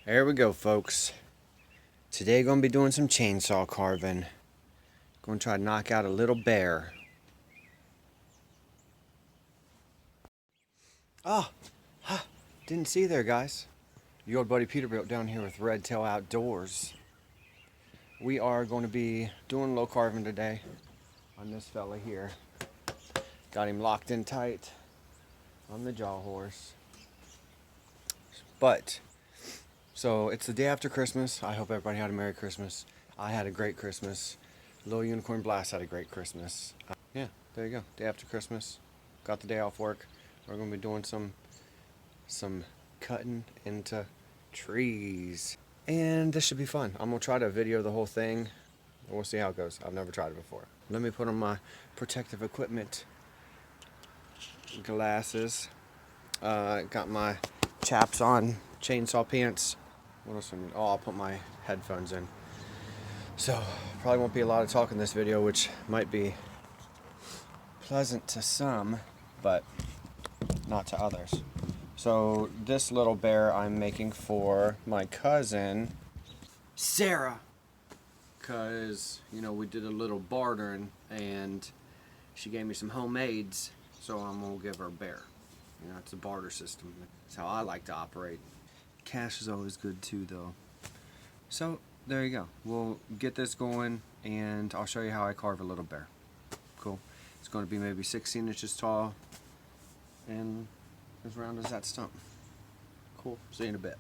There we go, folks. Today gonna be doing some chainsaw carving. Gonna try to knock out a little bear. Ah, didn't see you there, guys. Your old buddy Peterbilt down here with Redtail Outdoors. We are going to be doing a little carving today on this fella here. Got him locked in tight on the jaw horse. But so it's the day after Christmas. I hope everybody had a Merry Christmas. I had a great Christmas. Little Unicorn Blast had a great Christmas. Yeah, there you go. Day after Christmas. Got the day off work. We're gonna be doing some cutting into trees. And this should be fun. I'm gonna try to video the whole thing. And we'll see how it goes. I've never tried it before. Let me put on my protective equipment. Glasses. Got my chaps on. Chainsaw pants. What else do I need? Oh, I'll put my headphones in. So, probably won't be a lot of talk in this video, which might be pleasant to some, but not to others. So, this little bear I'm making for my cousin, Sarah. Because, we did a little bartering, and she gave me some homemades, so I'm going to give her a bear. It's a barter system. That's how I like to operate. Cash is always good too, though. So, there you go. We'll get this going, and I'll show you how I carve a little bear. Cool. It's going to be maybe 16 inches tall, and as round as that stump. Cool. See you in a bit.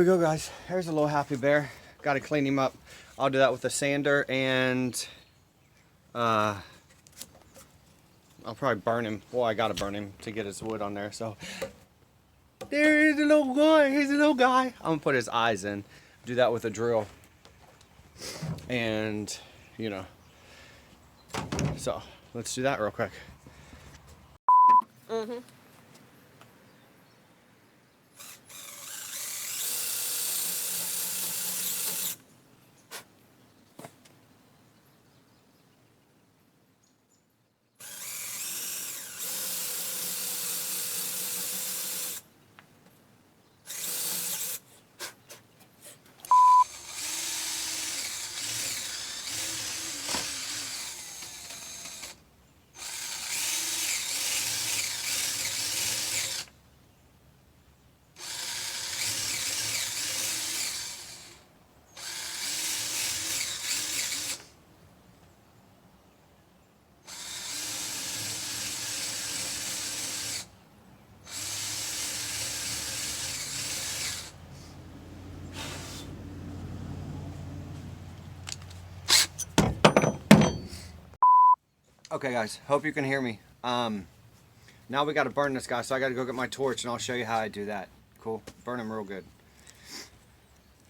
we go, guys. Here's a little happy bear. Got to clean him up. I'll do that with a sander, and I'll probably burn him. Well, I gotta burn him to get his wood on there. So there is a little guy. Here's a little guy. I'm gonna put his eyes in. Do that with a drill, and you know. So let's do that real quick. Okay, guys, hope you can hear me. Now we got to burn this guy, so I got to go get my torch, and I'll show you how I do that. Cool. Burn him real good.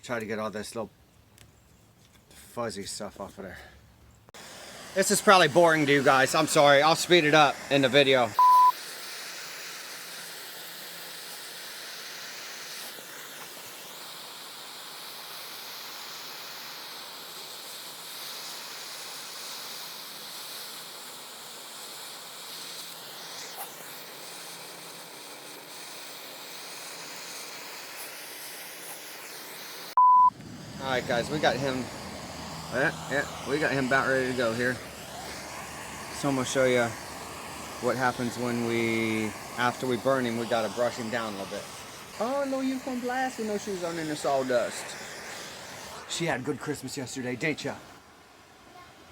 Try to get all this little fuzzy stuff off of there. This is probably boring to you guys. I'm sorry. I'll speed it up in the video. Alright, guys, we got him. We got him about ready to go here. So I'm gonna show you what happens when after we burn him, we gotta brush him down a little bit. Oh no, you from blast with no shoes on in the sawdust. She had a good Christmas yesterday, didn't ya?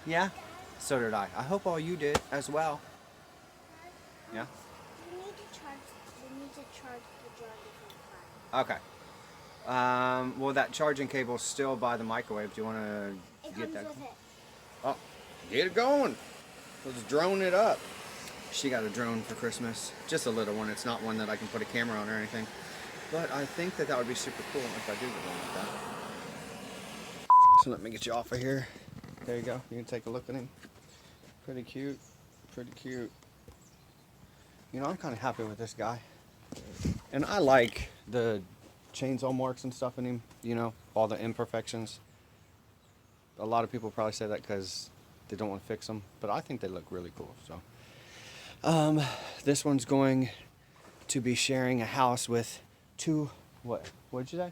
Yeah? So did I. I hope all you did as well. Yeah? We need to charge the jar before Okay. Well, that charging cable's still by the microwave. Do you want to get that? With it. Oh, get it going. Let's drone it up. She got a drone for Christmas. Just a little one. It's not one that I can put a camera on or anything. But I think that would be super cool if I do get one like that. So let me get you off of here. There you go. You can take a look at him. Pretty cute. Pretty cute. You know, I'm kind of happy with this guy. And I like the chainsaw marks and stuff in him, you know, all the imperfections. A lot of people probably say that because they don't want to fix them, but I think they look really cool. So this one's going to be sharing a house with what'd you say?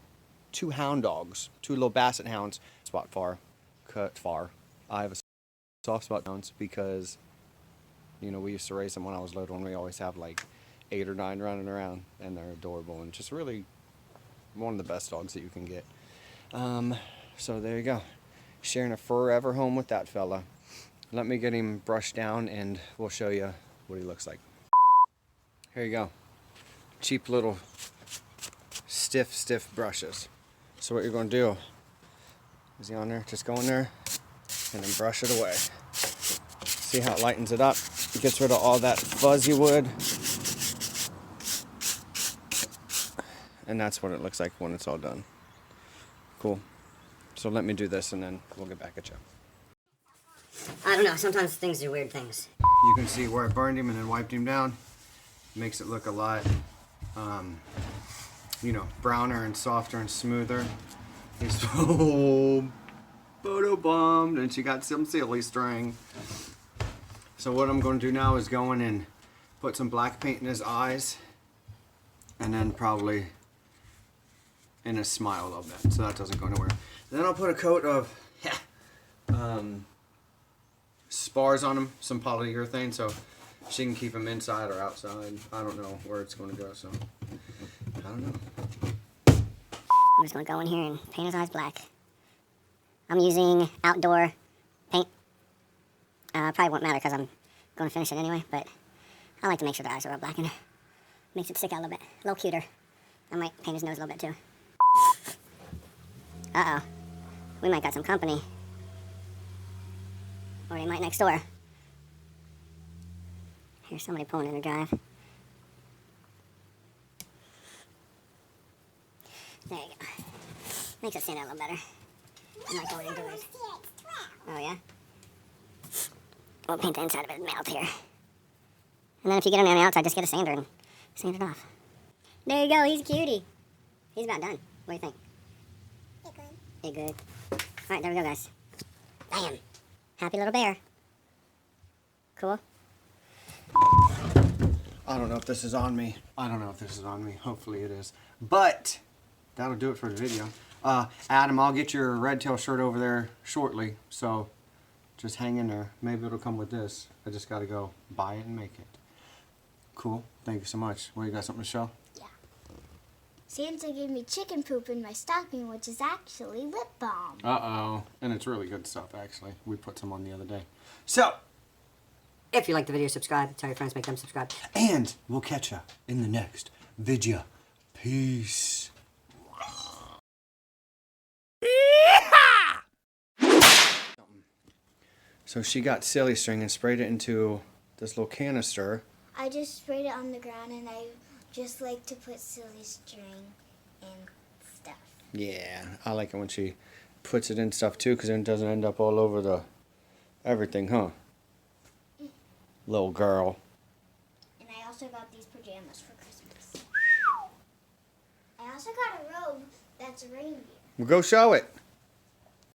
2 hound dogs, 2 little basset hounds. Cut far. I have a soft spot hounds because, you know, we used to raise them when I was little, and we always have like 8 or 9 running around, and they're adorable and just really one of the best dogs that you can get. So there you go. Sharing a forever home with that fella. Let me get him brushed down, and we'll show you what he looks like. Here you go. Cheap little stiff brushes. So what you're going to do, is he on there? Just go in there and then brush it away. See how it lightens it up? It gets rid of all that fuzzy wood. And that's what it looks like when it's all done. Cool. So let me do this, and then we'll get back at you. I don't know, sometimes things do weird things. You can see where I burned him and then wiped him down. Makes it look a lot, you know, browner and softer and smoother. He's so photo bombed, and she got some silly string. So what I'm going to do now is go in and put some black paint in his eyes, and then probably in a smile a little bit, so that doesn't go nowhere. Then I'll put a coat of spars on him, some polyurethane, so she can keep him inside or outside. I don't know where it's going to go, so I don't know. I'm just going to go in here and paint his eyes black. I'm using outdoor paint. Probably won't matter because I'm going to finish it anyway, but I like to make sure the eyes are all blackened. Makes it stick out a little bit, a little cuter. I might paint his nose a little bit too. Uh-oh. We might got some company. Or they might next door. Here's somebody pulling in the drive. There you go. Makes it stand out a little better. I might go in and do it. Oh, yeah? We'll paint the inside of it melt here. And then if you get it on the outside, just get a sander and sand it off. There you go, he's a cutie. He's about done. What do you think? You're good. Alright, there we go, guys. Bam! Happy little bear. Cool. I don't know if this is on me. Hopefully it is. But that'll do it for the video. Adam, I'll get your Redtail shirt over there shortly. So just hang in there. Maybe it'll come with this. I just got to go buy it and make it. Cool. Thank you so much. Well, you got something to show? Yeah. Santa gave me chicken poop in my stocking, which is actually lip balm. Uh-oh. And it's really good stuff, actually. We put some on the other day. So, If you like the video, subscribe. Tell your friends, make them subscribe. and we'll catch ya in the next vidya. Peace. So she got silly string and sprayed it into this little canister. I just sprayed it on the ground, and I just like to put silly string and stuff. Yeah, I like it when she puts it in stuff too, because then it doesn't end up all over the everything, huh? Little girl. And I also got these pajamas for Christmas. I also got a robe that's a reindeer. Well, go show it.